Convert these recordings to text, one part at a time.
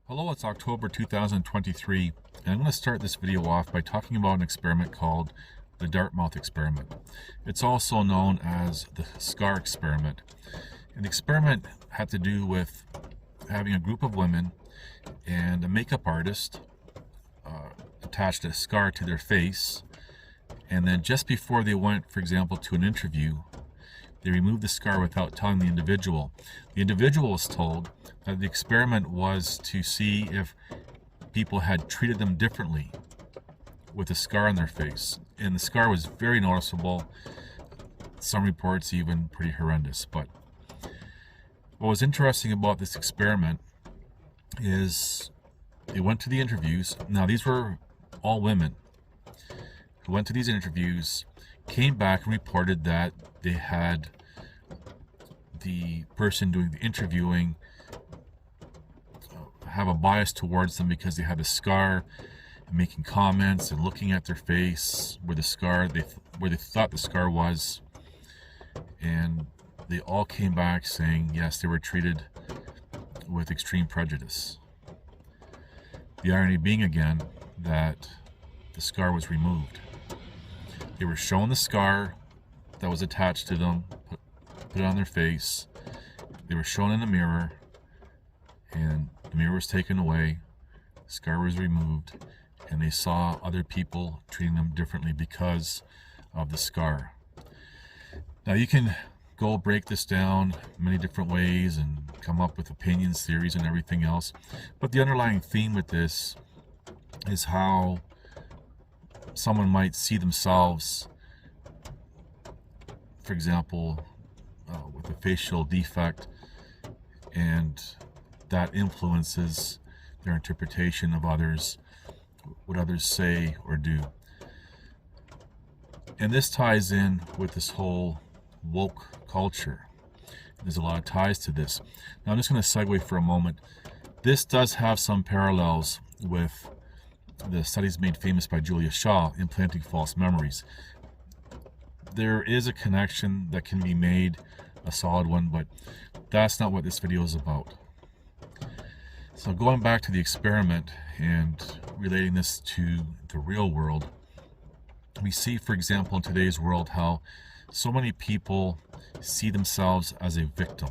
Hello, it's October 2023, and I'm going to start this video off by talking about an experiment called the Dartmouth experiment. It's also known as the scar experiment. And the experiment had to do with having a group of women and a makeup artist attached a scar to their face, and then just before they went, for example, to an interview, they removed the scar without telling the individual. The individual was told that the experiment was to see if people had treated them differently with a scar on their face. And the scar was very noticeable. Some reports even pretty horrendous. But what was interesting about this experiment is they went to the interviews. Now, these were all women who went to these interviews, came back and reported that they had the person doing the interviewing have a bias towards them because they had a scar, and making comments and looking at their face where the scar where they thought the scar was, and they all came back saying yes, they were treated with extreme prejudice. The irony being again that the scar was removed. They were shown the scar that was attached to them, put it on their face. They were shown in a mirror, and the mirror was taken away, the scar was removed, and they saw other people treating them differently because of the scar. Now, you can go break this down many different ways and come up with opinions, theories, and everything else, but the underlying theme with this is how someone might see themselves, for example, with a facial defect, and that influences their interpretation of others, what others say or do. And this ties in with this whole woke culture. There's a lot of ties to this. Now, I'm just going to segue for a moment. This does have some parallels with the studies made famous by Julia Shaw, implanting false memories. There is a connection that can be made, a solid one, but that's not what this video is about. So going back to the experiment and relating this to the real world, we see, for example, in today's world, how so many people see themselves as a victim.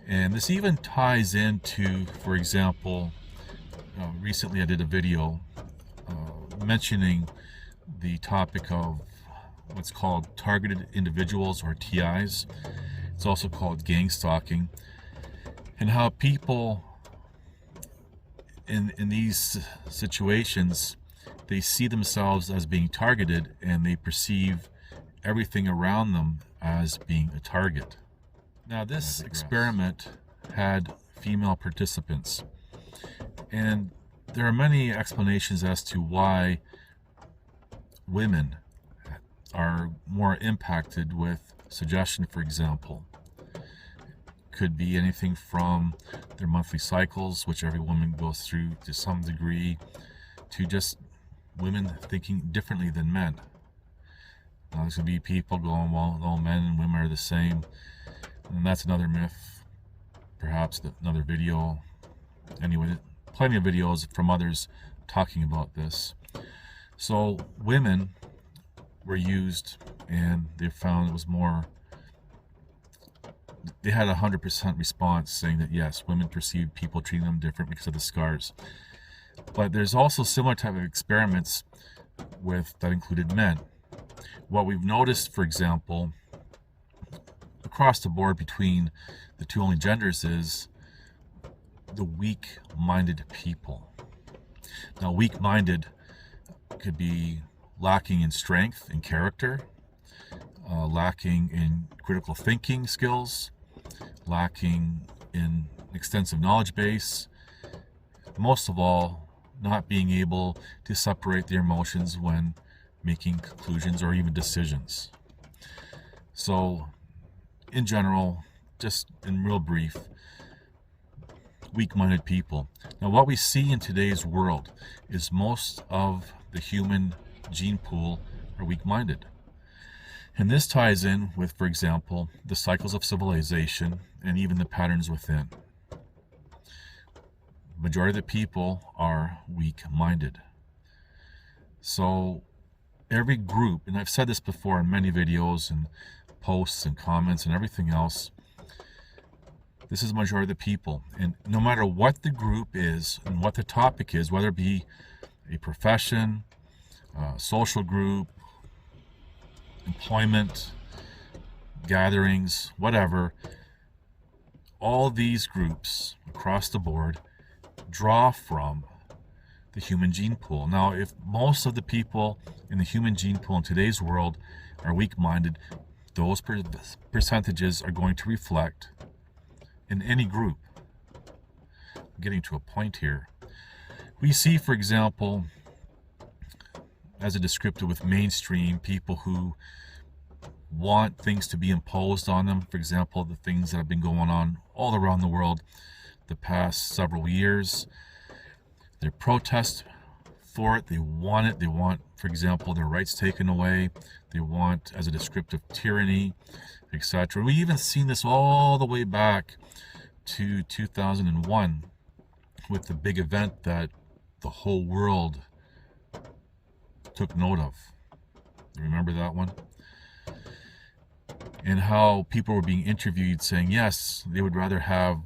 And this even ties into, for example, recently I did a video mentioning the topic of what's called targeted individuals, or TIs. It's also called gang stalking, and how people in these situations, they see themselves as being targeted, and they perceive everything around them as being a target. Now, this experiment had female participants, and there are many explanations as to why women are more impacted with suggestion, for example. Could be anything from their monthly cycles, which every woman goes through to some degree, to just women thinking differently than men. Now, there's going to be people going, well, all men and women are the same. And that's another myth, perhaps another video. Anyway, plenty of videos from others talking about this. So women were used, and they found it was more, they had a 100% response saying that yes, women perceived people treating them different because of the scars. But there's also similar type of experiments that included men. What we've noticed, for example, across the board between the two only genders is the weak-minded people. Now, weak-minded could be lacking in strength and character, lacking in critical thinking skills, lacking in extensive knowledge base, most of all, not being able to separate their emotions when making conclusions or even decisions. So, in general, just in real brief, weak-minded people. Now, what we see in today's world is most of the human gene pool are weak-minded. And this ties in with, for example, the cycles of civilization and even the patterns within. Majority of the people are weak-minded. So every group, and I've said this before in many videos and posts and comments and everything else, this is the majority of the people. And no matter what the group is and what the topic is, whether it be a profession, a social group, employment, gatherings, whatever, all these groups across the board draw from the human gene pool. Now, if most of the people in the human gene pool in today's world are weak-minded, those percentages are going to reflect in any group. I'm getting to a point here. We see, for example, as a descriptor with mainstream people who want things to be imposed on them. For example, the things that have been going on all around the world the past several years. They protest for it. They want it. They want, for example, their rights taken away. They want, as a descriptive, tyranny, etc. We even seen this all the way back to 2001 with the big event that the whole world took note of. Remember that one? And how people were being interviewed saying, yes, they would rather have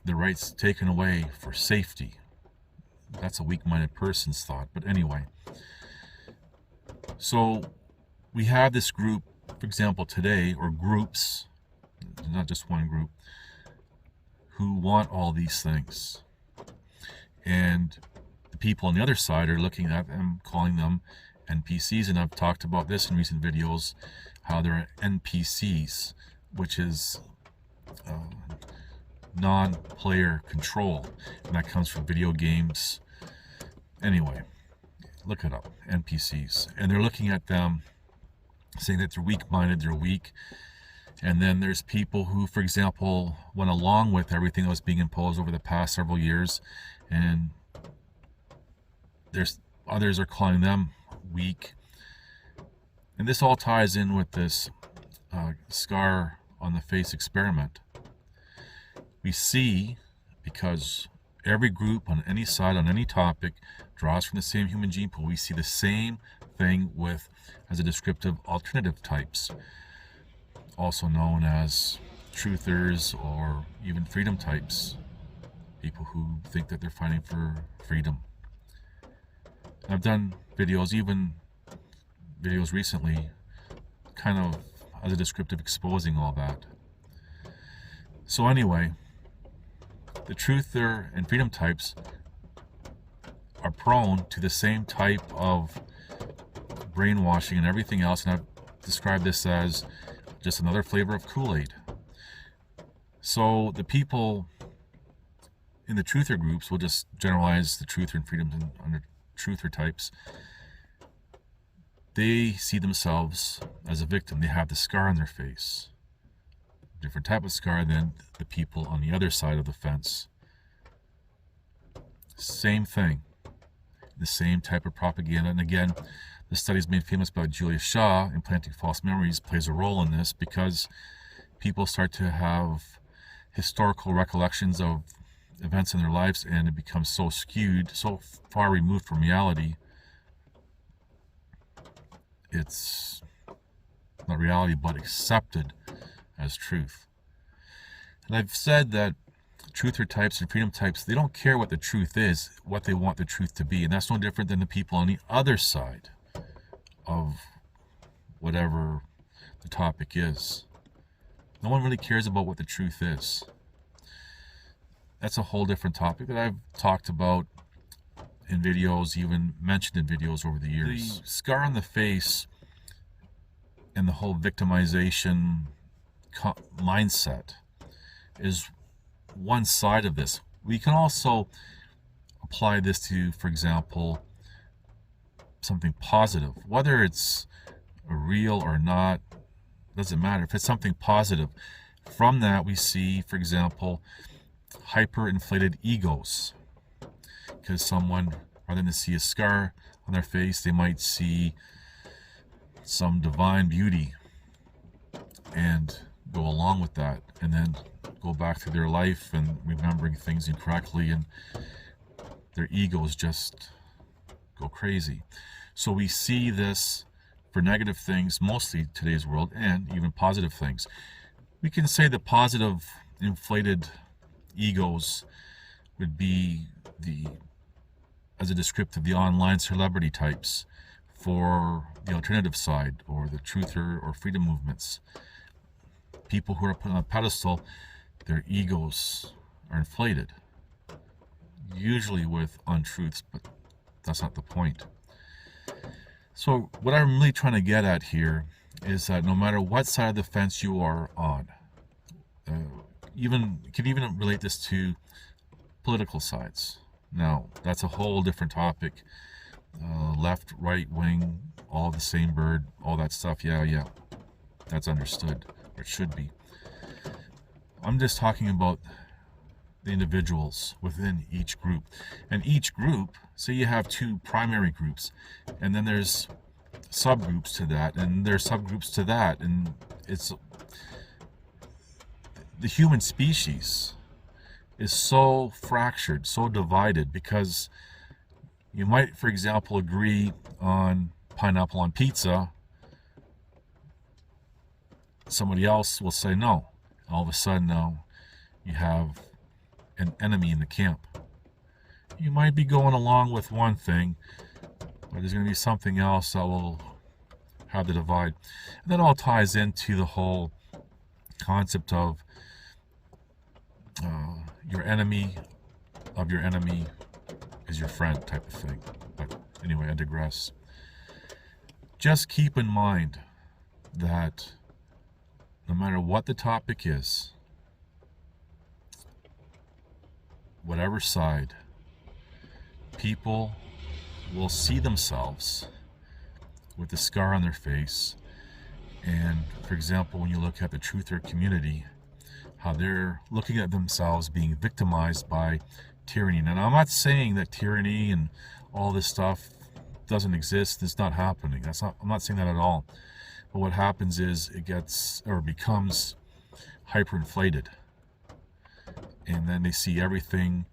the rights taken away for safety. That's a weak-minded person's thought. But anyway, so we have this group, for example, today, or groups, not just one group, who want all these things. And the people on the other side are looking at them, calling them NPCs, and I've talked about this in recent videos, how there are NPCs, which is non-player control, and that comes from video games. Anyway, look it up, NPCs, and they're looking at them saying that they're weak-minded, they're weak. And then there's people who, for example, went along with everything that was being imposed over the past several years, and there's others are calling them weak. And this all ties in with this scar on the face experiment. We see, because every group on any side, on any topic, draws from the same human gene pool, we see the same thing with, as a descriptive, alternative types, also known as truthers or even freedom types, people who think that they're fighting for freedom. I've done videos, even videos recently, kind of as a descriptive, exposing all that. So anyway, the truther and freedom types are prone to the same type of brainwashing and everything else, and I've described this as just another flavor of Kool-Aid. So the people in the truther groups, will just generalize the truther and freedom under truther types, they see themselves as a victim. They have the scar on their face, different type of scar than the people on the other side of the fence. Same thing, the same type of propaganda. And again, the studies made famous by Julia Shaw, implanting false memories, plays a role in this, because people start to have historical recollections of events in their lives, and it becomes so skewed, so far removed from reality, it's not reality but accepted as truth. And I've said that truther types and freedom types, they don't care what the truth is, what they want the truth to be, and that's no different than the people on the other side of whatever the topic is. No one really cares about what the truth is. That's a whole different topic that I've talked about in videos, even mentioned in videos over the years. The scar on the face and the whole victimization mindset is one side of this. We can also apply this to, for example, something positive, whether it's real or not, doesn't matter. If it's something positive, from that we see, for example, hyperinflated egos. Because someone, rather than see a scar on their face, they might see some divine beauty and go along with that, and then go back through their life and remembering things incorrectly, and their egos just go crazy. So we see this for negative things, mostly today's world, and even positive things. We can say the positive inflated egos would be as a descriptive, the online celebrity types for the alternative side, or the truther or freedom movements. People who are put on a pedestal, their egos are inflated, usually with untruths, but that's not the point. So what I'm really trying to get at here is that no matter what side of the fence you are on, you can even relate this to political sides. Now, that's a whole different topic. Left, right wing, all the same bird, all that stuff. Yeah, that's understood, or it should be. I'm just talking about the individuals within each group. And each group, say you have two primary groups, and then there's subgroups to that, and there's subgroups to that, and it's the human species is so fractured, so divided, because you might, for example, agree on pineapple on pizza. Somebody else will say no. All of a sudden now you have an enemy in the camp. You might be going along with one thing, but there's going to be something else that will have the divide. And that all ties into the whole concept of your enemy of your enemy is your friend type of thing. But anyway, I digress. Just keep in mind that no matter what the topic is, whatever side, people will see themselves with the scar on their face. And for example, when you look at the truther community, how they're looking at themselves being victimized by tyranny. And I'm not saying that tyranny and all this stuff doesn't exist. It's not happening. I'm not saying that at all. But what happens is it gets, or becomes, hyperinflated. And then they see everything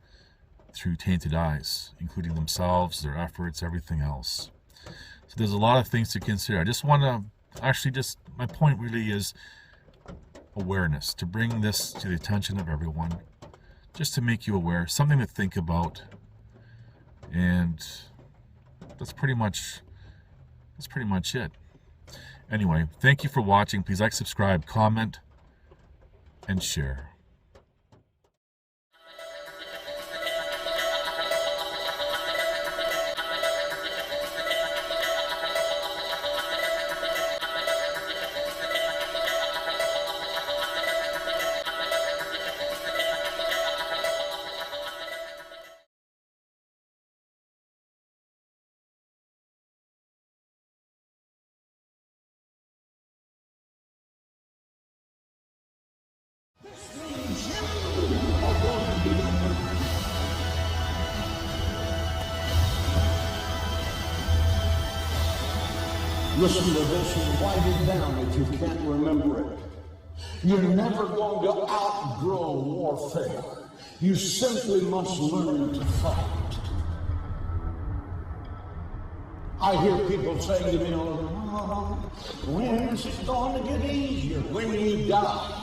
through tainted eyes, including themselves, their efforts, everything else. So there's a lot of things to consider. I just want to, my point really is awareness, to bring this to the attention of everyone, just to make you aware, something to think about. And that's pretty much it. Anyway, thank you for watching. Please like, subscribe, comment, and share. Listen to this and write it down if you can't remember it. You're never going to outgrow warfare. You simply must learn to fight. I hear people saying to me, oh, when is it going to get easier? When you die.